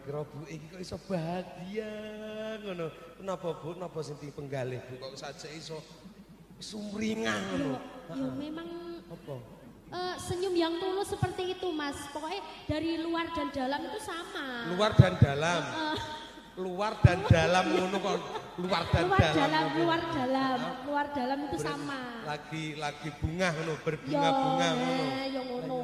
kira-kira Bu iki kok iso bahagia ngono. Kenapa Bu? Napa sing dipenggalih Bu kok saja iso sumringah ngono. Ya memang apa? Senyum yang tulus seperti itu Mas. Pokoknya dari luar dan dalam itu sama. Luar dan dalam. Luar dan dalam ngono kok luar dan dalam. Luar dalam itu sama. Lagi bunga ngono, berbunga-bunga ngono. Ya ngono.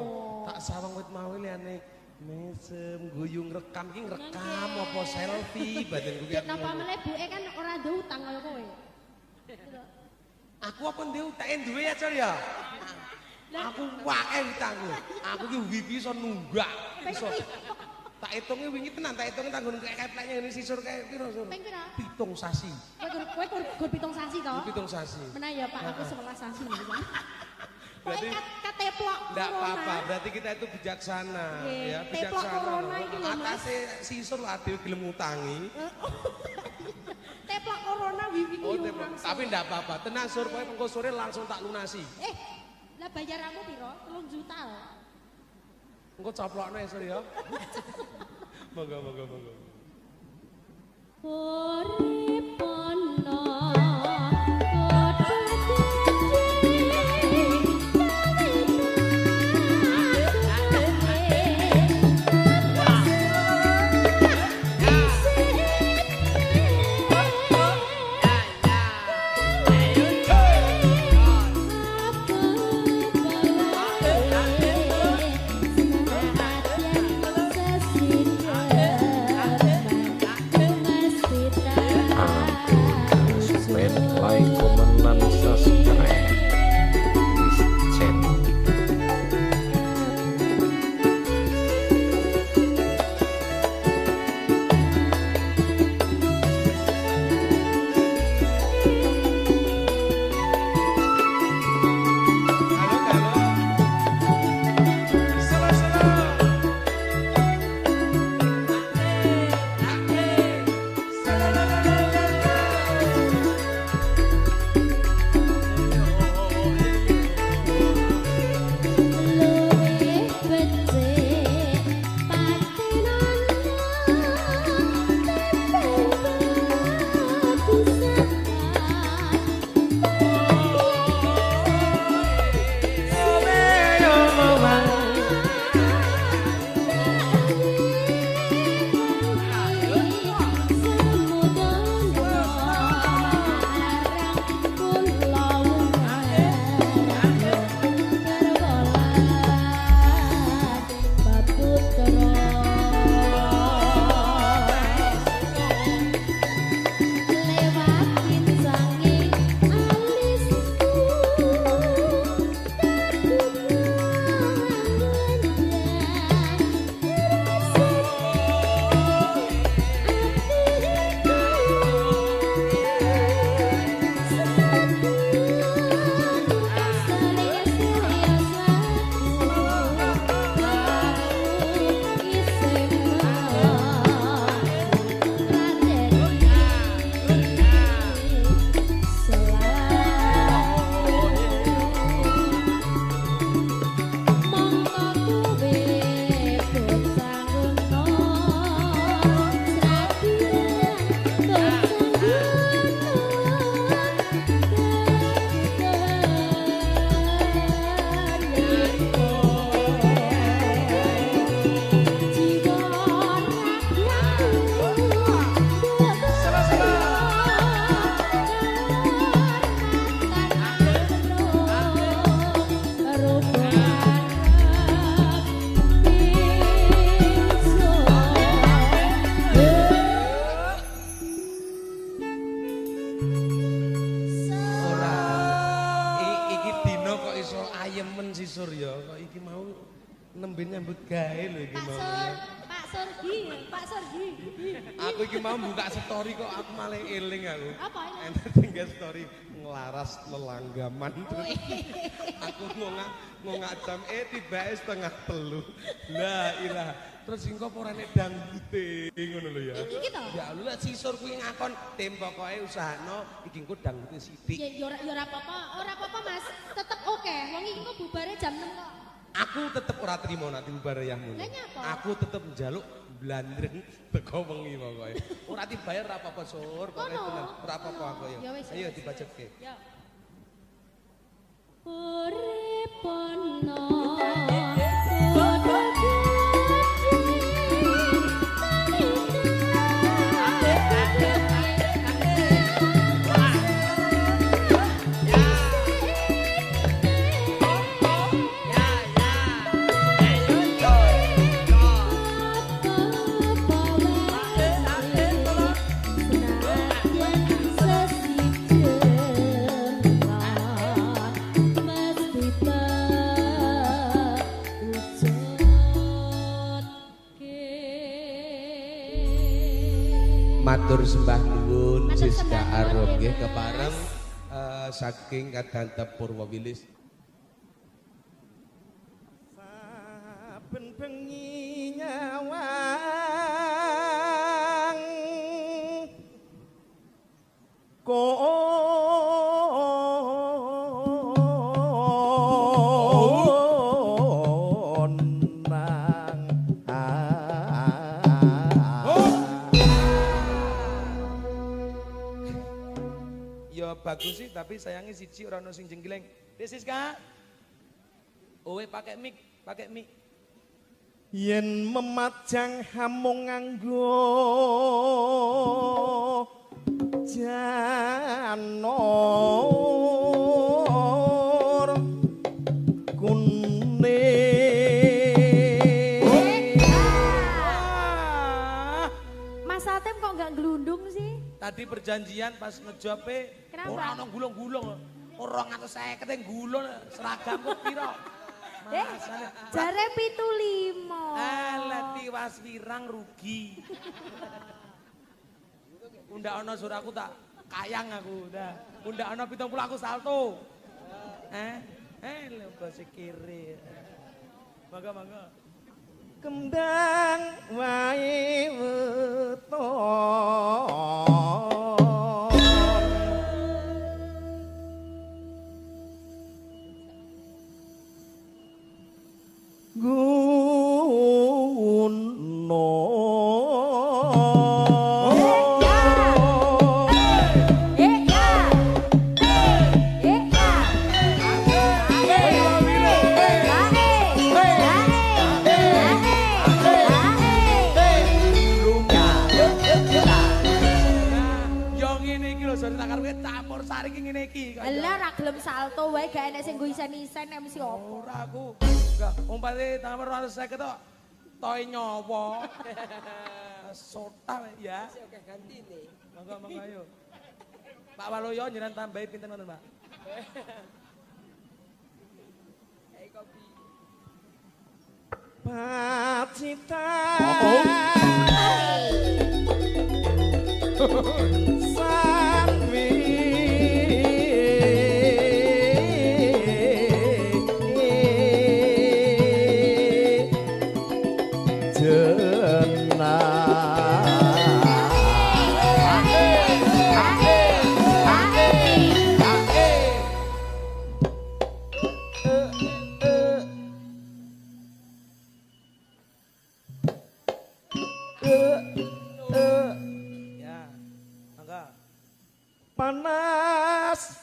Tak sawang wit mau liyane mesem guyung rekam ki rekam apa selfie badan kuwi. Napa mlebuke kan ora ndek utang kaya kowe. Aku apa ndek utake duwe ya Cor ya. Aku wae utangku. Aku ki wibi iso nunggak. Iso. Tak hitunge wingi tenan, tak hitunge tanggon kepleknya ngene sisur kae piro Sur? Ping pira? 7 sasi. Kowe gur 7 sasi to? 7 sasi. Menah ya Pak, aku 11 sasi. Berarti kateplok. enggak apa-apa, berarti kita itu bijaksana ya, bijaksana. Atase sisur lah dhewe gelem ngutangi. Teplok corona wiwi ku yo. Tapi enggak apa-apa, tenang Sur, kowe engko sore langsung tak lunasi. Lah bayaranmu piro? 3 juta. Engko coplokno ya Sur ya. Monggo. Urip ana nembe nyambut gawe lho iki mau. Pak Sorgi. Aku iki mau buka story kok aku malah eling aku. Apa ini? Ente tinggal story ngelaras lelanggaman. Aku ngongak jam tibake setengah 3. La ilah. Terus sing kok ora nek dangdute ngono lho ya. Iki to? Ya lho sisur kuwi ngakon tim pokoke usahano iki engko dangdute sithik. Ya ora apa-apa Mas. Tetep oke. Wong iki kok bubare jam 6 kok. Aku tetep ora trimo nek bubar yahmu. Lah nyapa? Aku tetep njaluk blandreng teko wengi pokoke. Ora dibayar ora apa-apa Sur, pokoke tenan. Ora apa-apa aku ya. Ya wis. Ayo dibajetke. Ya. Urip ana Matur sembah nuwun Matur Siska sembah nuwun, Arum nggih Mas. kepareng saking Kadantep Purwawilis. Saben bengi nyawang konang Ya bagus sih, tapi sayangnya siji ora ono sing jengkeleng. Siska. Owe pakai mic. yen memajang hamung nganggo janor kuning. Mas Atem kok nggak gelundung sih? Tadi perjanjian pas ngejope Kenapa? ora ono gulung-gulung. 250 yang gulung seragam kok piro? Masane. Jare 75. Alah tiwas wirang rugi. Unda ono sur aku tak kayang aku udah. Unda ono 70 aku salto. Lho basa kiri. Mangga. Kembang wae weton campur sari ki ngene iki. Lah ra gelem salto wae gak enek sing nggo isen-isen mesti opo. Ora aku. Enggak, umpate tangan 250 tok. Toy nyowo. Sota ya. Oke ganti nih. Mangga ayo. Pak Waloyo njenengan tambahi pinten wonten, Pak? Kopi. Pacitan Sanwi panas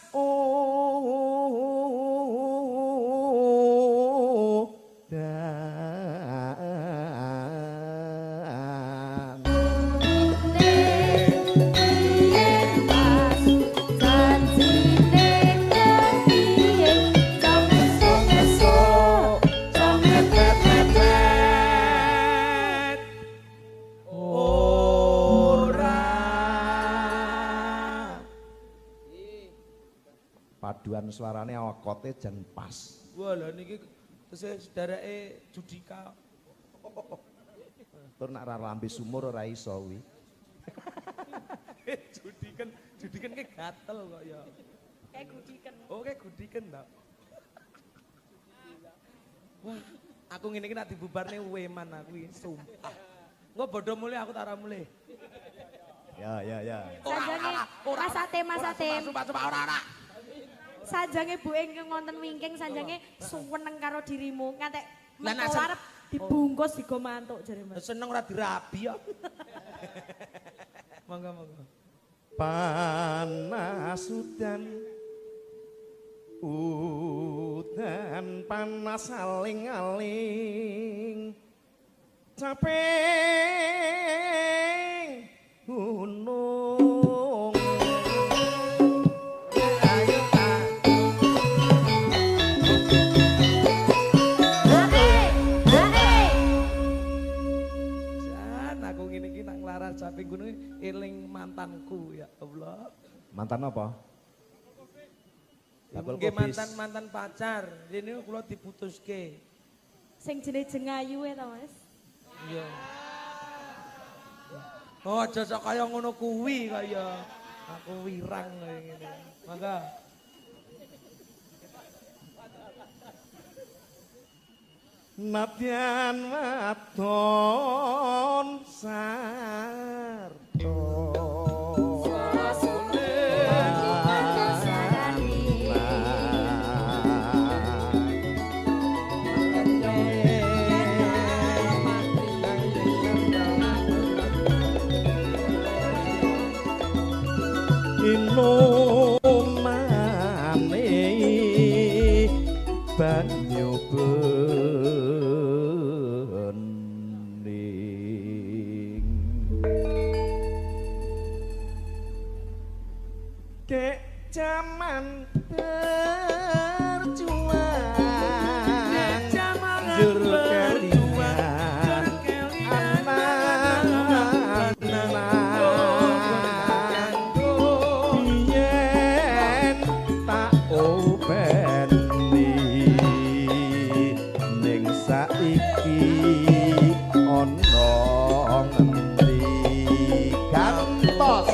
paduan suarane awakote jan pas. Wah lha niki tesih sedarake Judika. Tur nek ra lambe sumur ora iso kuwi. Judiken ki gatel kok ya. Kayak gudiken. Oh kayak gudiken ta. Wah, aku ngene iki nek dibubarne weman aku iki sumpah. Engko bodho mulih aku tak ora mulih. Ya. Sanjange Mas Atem, Mas Atem. Sumpah ora. Sanjange buke ngonten wingking sanjange suweneng karo dirimu ngantek Lah metu nek arep Dibungkus digo mantuk jare Mas. Seneng ora dirabi ya. Monggo. Panas udan panas aling-aling caping gunung ayo Jan aku ngene iki nang laras caping gunung eling mantanku ya Allah. mantan apa? Bakul Nggih kobis. mantan pacar. Rene kula diputuske. Sing jenenge jengayu to Mas. Iya. Oh, aja sok kaya ngono kuwi kaya aku wirang kaya ngene. Mangga. Nadyan wadon sarto Inomane banyu bening kek jaman terjuang jur kelingan anak yen tak openi ning saiki ana ngendi gantos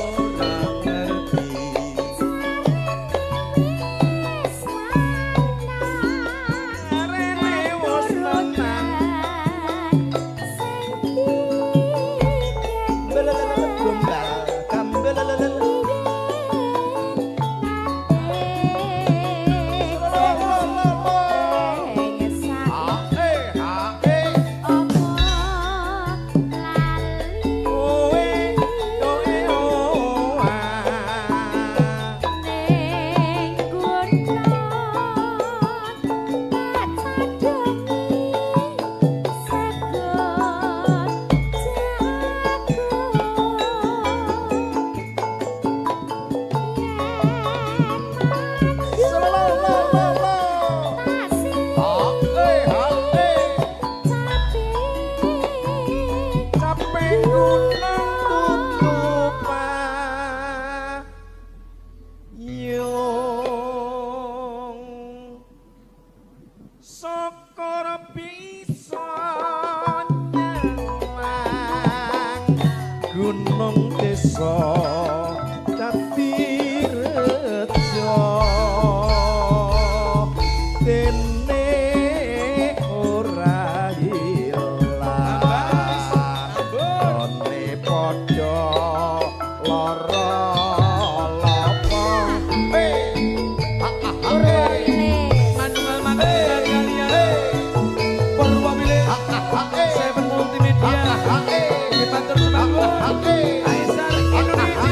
gunung desa dadi reja dene ora ilang one padha lara lapa Manual Magelang kalian. Purwamili. Seven Multimedia. Dibantu semangat. Aisar Indonesia.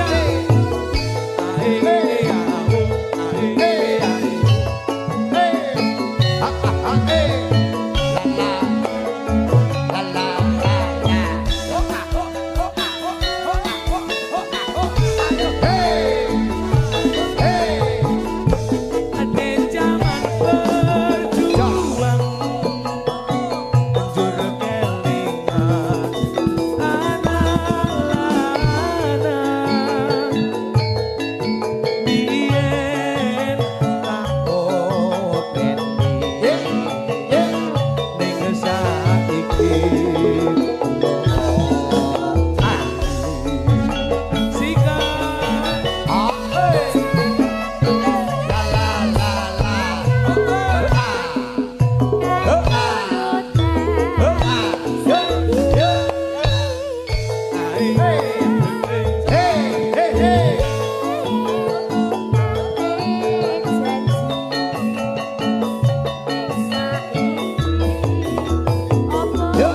Yo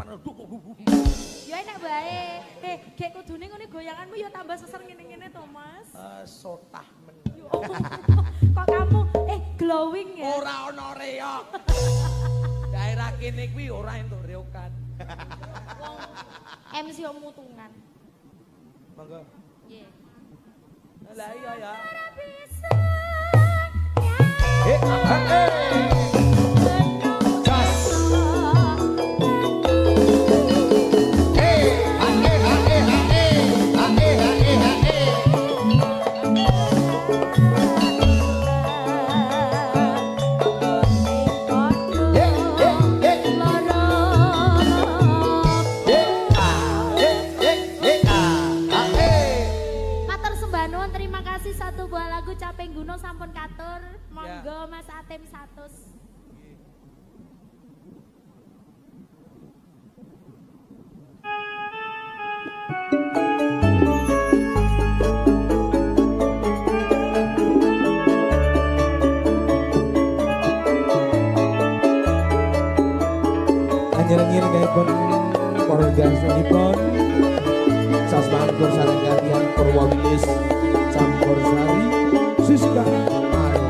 tangan. Ya enak bae. Gek kudune ngene goyanganmu ya tambah seser ngene-ngene to, Mas. Sotah men. Yo Allah. Kok kamu glowing ya? Ora ono reok. Daerah kene kuwi ora entuk reokan. Wong MC mutungan. Monggo. Nggih. Lah iya ya. Satu buah lagu Caping Gunung sampun katur, monggo Mas Atim 100. Anjir-anjir kaipun Korgasanipun Sasmangkur sareng kaliyan Purwawilis Campur Sari Siska Ayo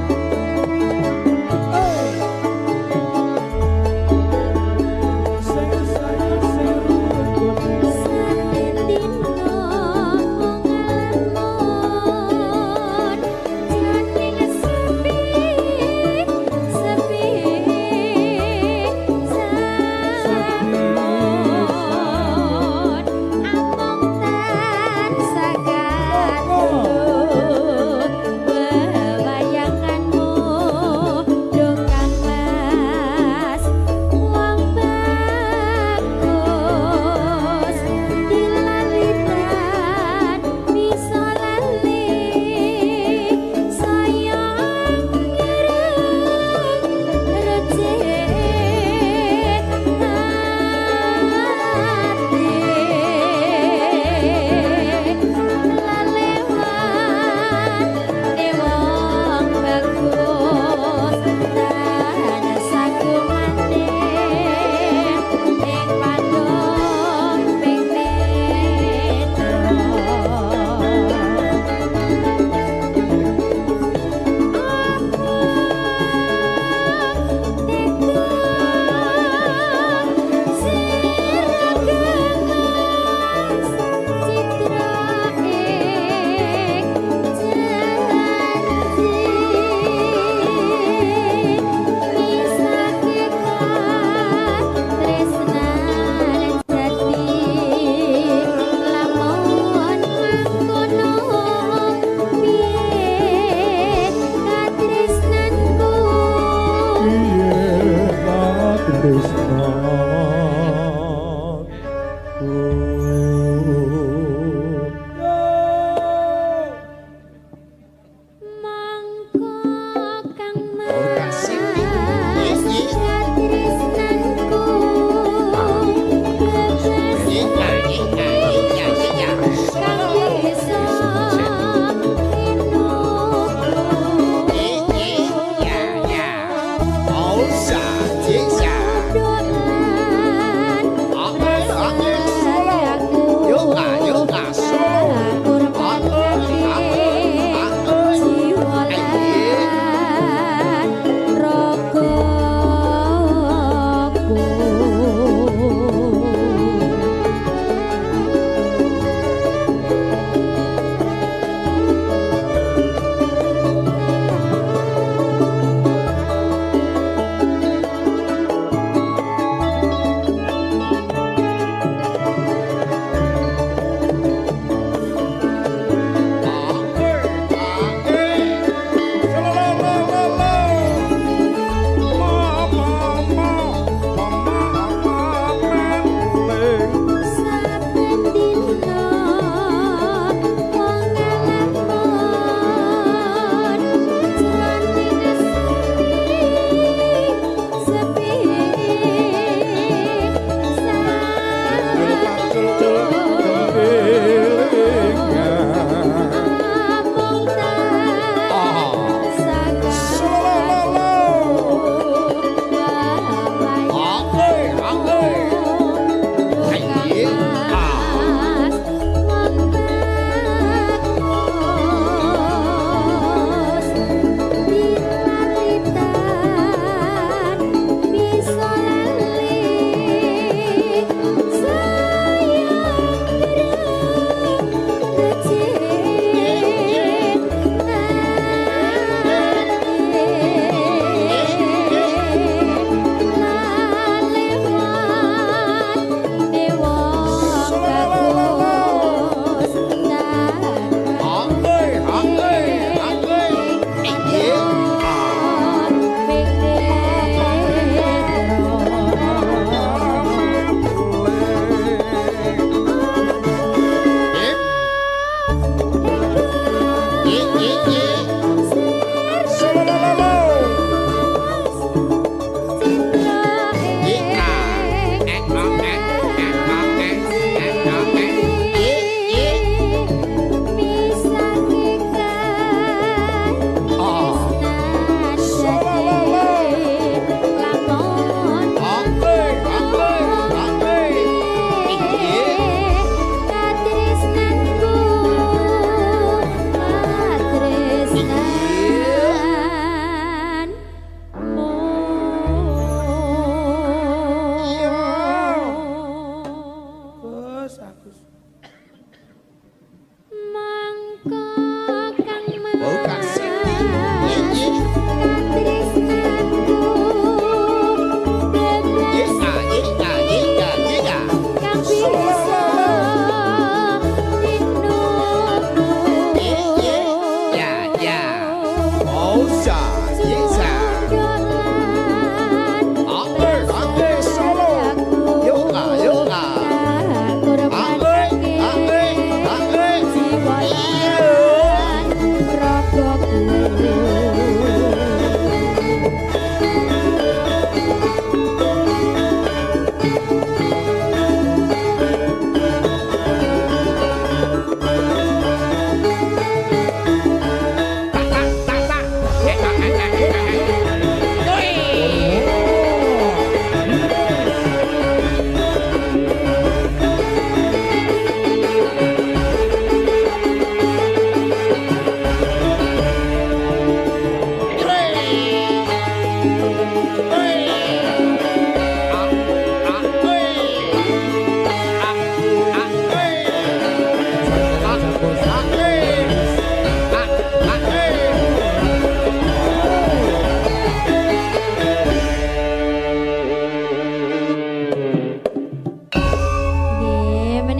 Sagat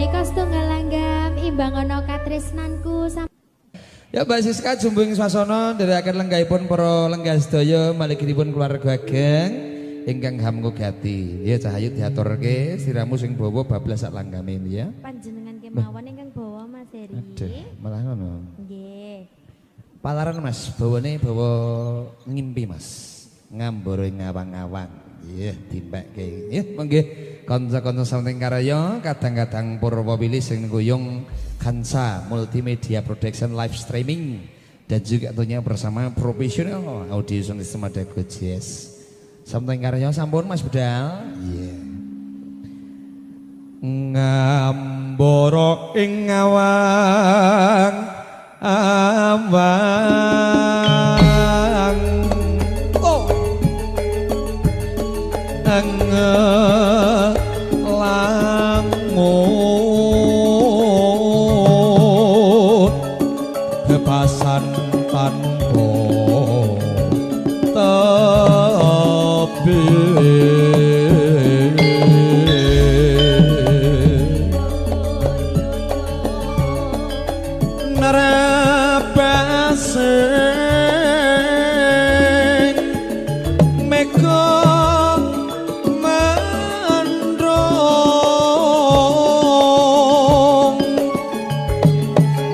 Menika setunggal langgam imbang ana katresnanku. Ya Mbak Siska jumbung swasana nderekaken lenggahipun para lenggah sedaya maligipun keluarga ageng ingkang hamgugati. Ya Cahayu diaturke siramu sing bawa bablas sak langgame ya. Panjenengan kemawon ingkang bawa Mas Heri. Aduh, malah ngono. Nggih. Palaran Mas, bawane bawa ngimpi Mas. Ngamboro ngawang-awang. Iya, timpekke. Ya, monggo kanca-kanca samping karya kadang-kadang Purwawili sing guyung Kansa Multimedia Production Live Streaming dan juga tentunya bersama profesional audio sound system Dago Jazz. Samping karya sampun Mas Bedal. Iya. Ngamboro ing ngawang awang ngelamun bebasan tanpa tepi narabasing meko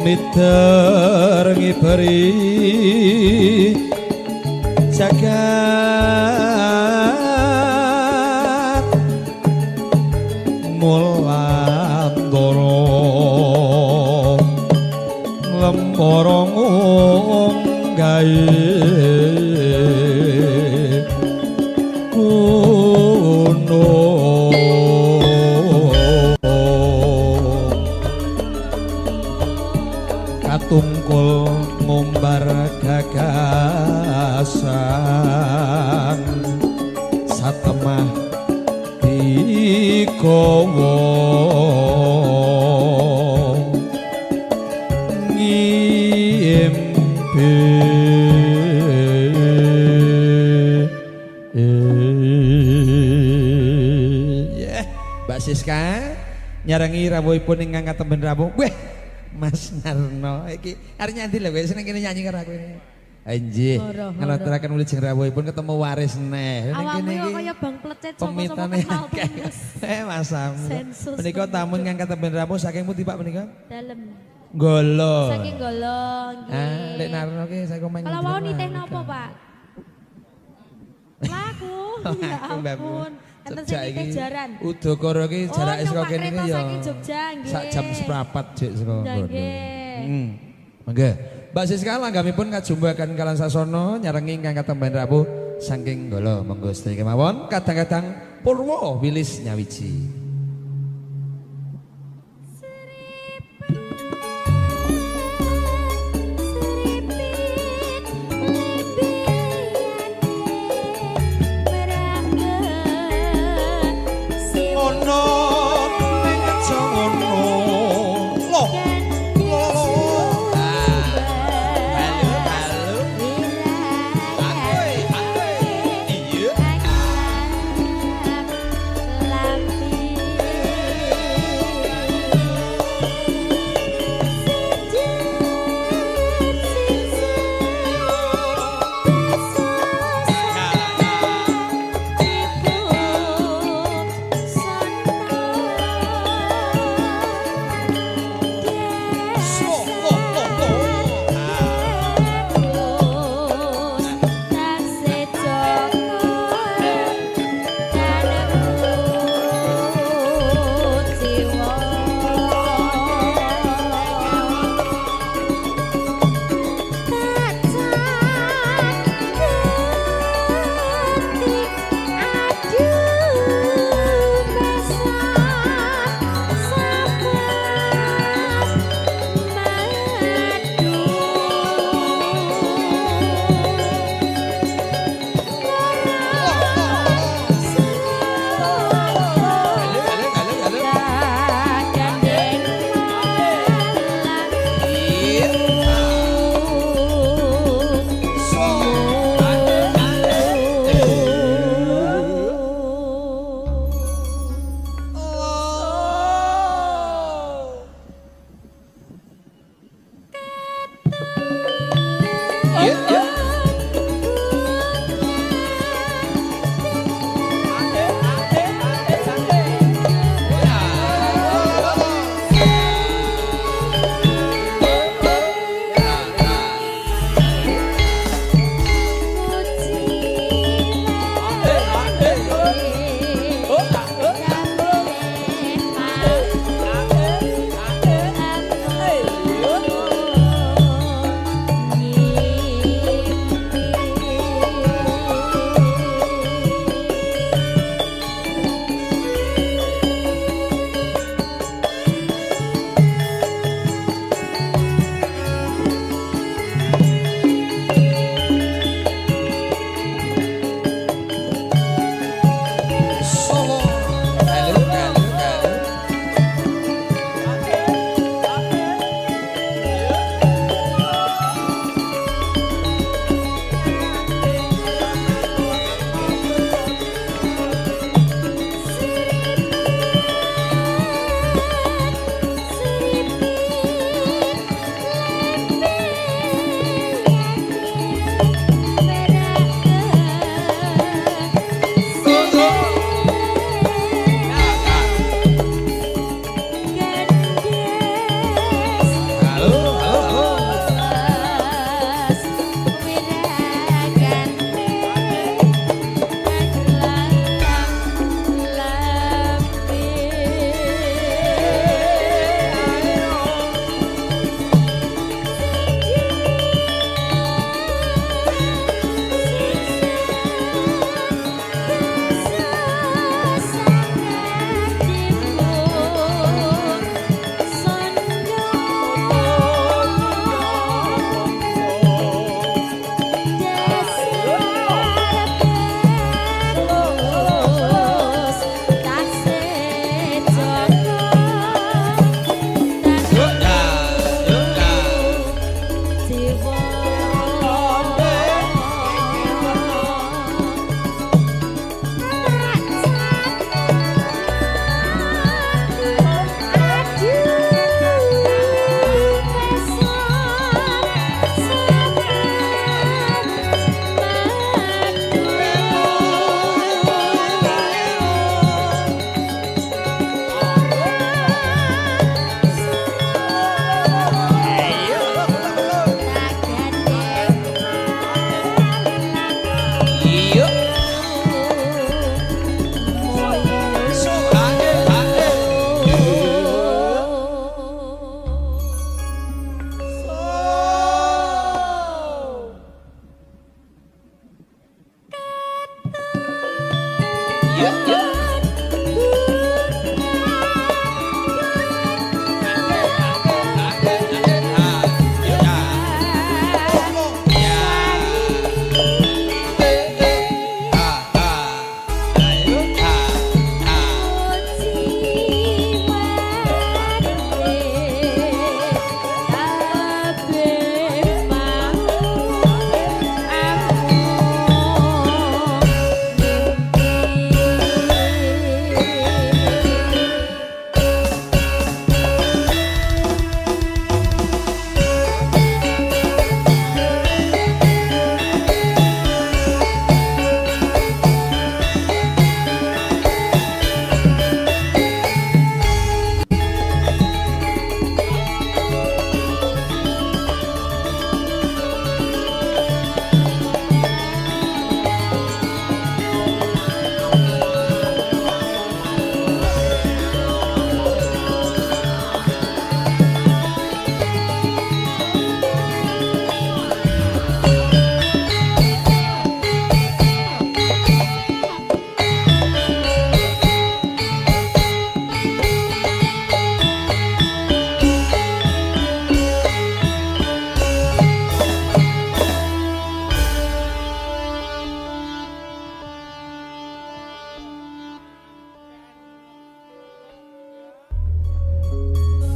mitar ngibari jagat mulandoro lemborong gawe kuno tungkul ngumbar gagasan satemah dikowo ngimpi Mbak Siska nyarengi rawuhipun ingkang katemben rawuh. Weh Mas Narno iki arep nyanyi lho kowe seneng kene nyanyi karo aku ini. Anjih, ngelaturaken mulih jeng rawuhipun ketemu waris neh. Awakmu kok kaya bang plecet sapa pemitane Mas Sam. Menika tamu ingkang katemben rawuh saking pundi Pak menika? Dalem. Golo. Saking Golo nggih. Ah, Lek Narno ki saya komen. Kalau mau niteh napa, Pak? Laku. Ya ampun. Enten sing niteh jaran. Udakara ki jarake saka kene iki ya. Saking Jogja nggih. Sak jam seprapat jek saka kono. Nggih. Monggo. Mbak Siska langgamipun kajumbakan kalan sasana nyarengi ingkang katemben rawuh saking Golo. Monggo sedaya kemawon kadang-kadang Purwo Wilis nyawiji. Lampi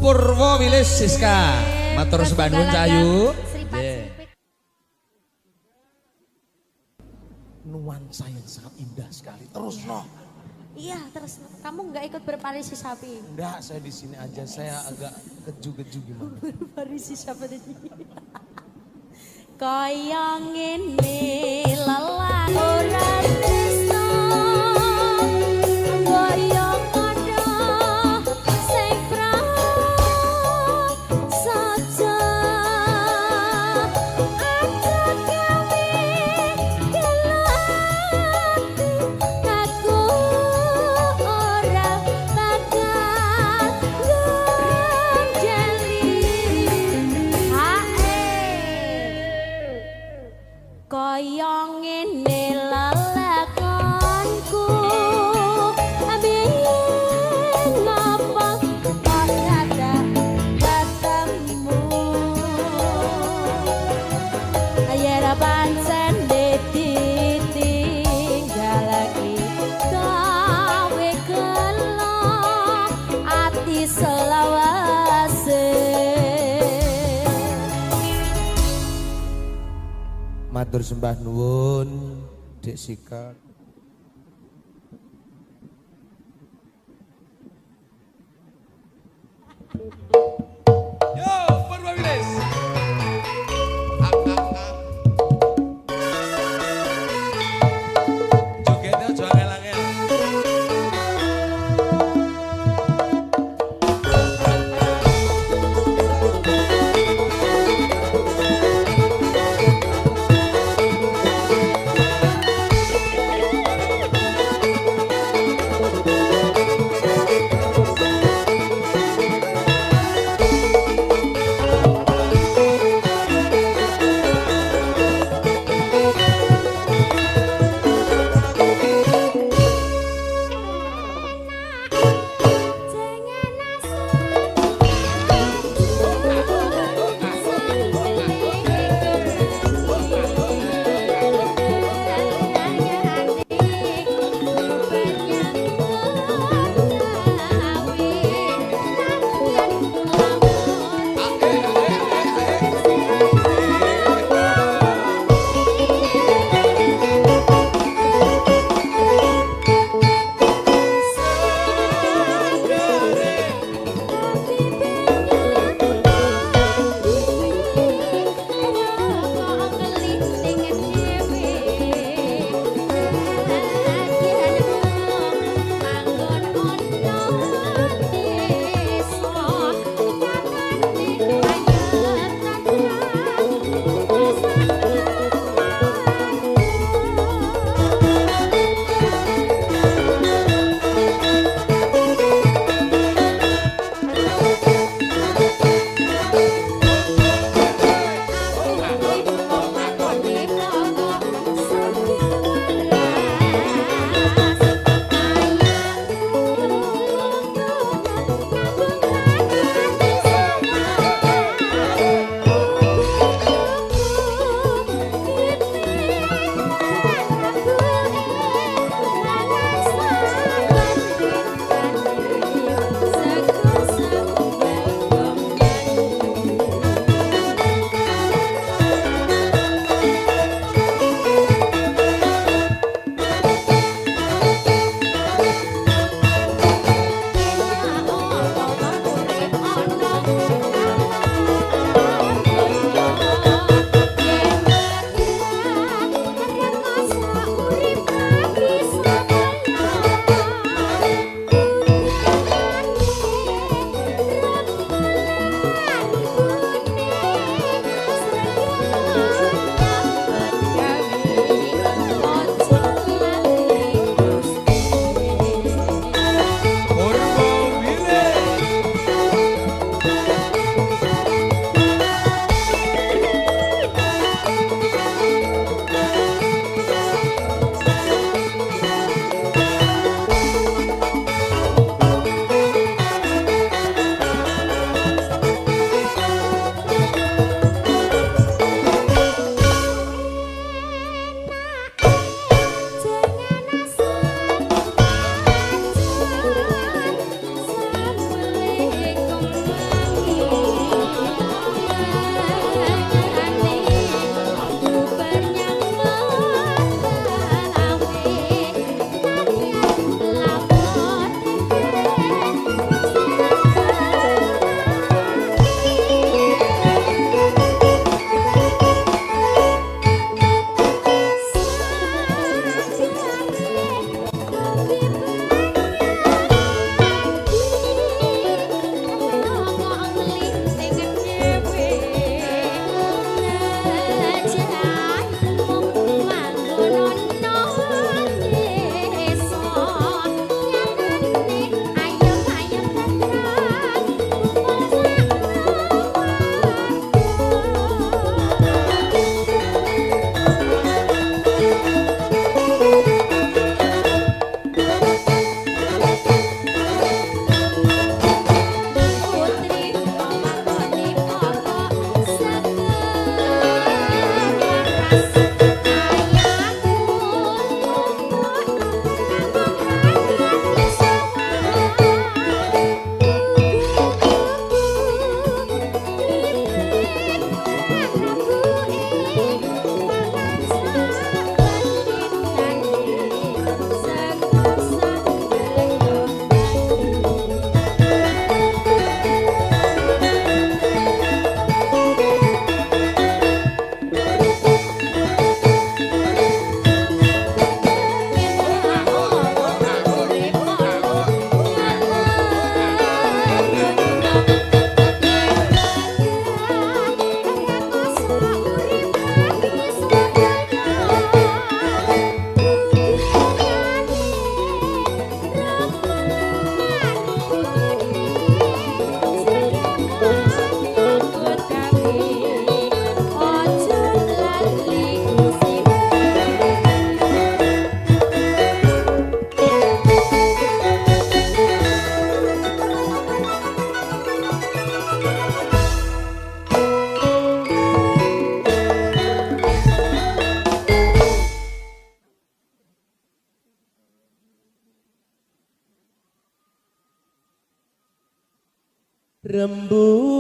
Purwo Wilis Siska. Matur sembah nuwun Cahayu. Seripat-seripit. Nuansa yang sangat indah sekali. Terus no. Iya, terus kamu nggak ikut berparisi sapi? Enggak, saya di sini aja. Saya agak keju-keju gimana. Berparisi sapi tadi. Kaya ngene lelah ora tresno. Kaya padha sing saja. Aja gawe gelati aku ora bakal ngenjeli. Kaya ngene lelakonku biyen ngapa ora ketemu yen pancen ditinggal lagi gawe gelo ati selawase. Matur sembah nuwun Dek Sika. Yo, Purwo Wilis. Jogetnya aja angel-angel.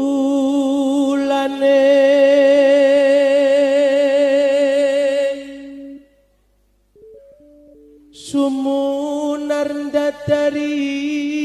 Rembulane sumunar dadari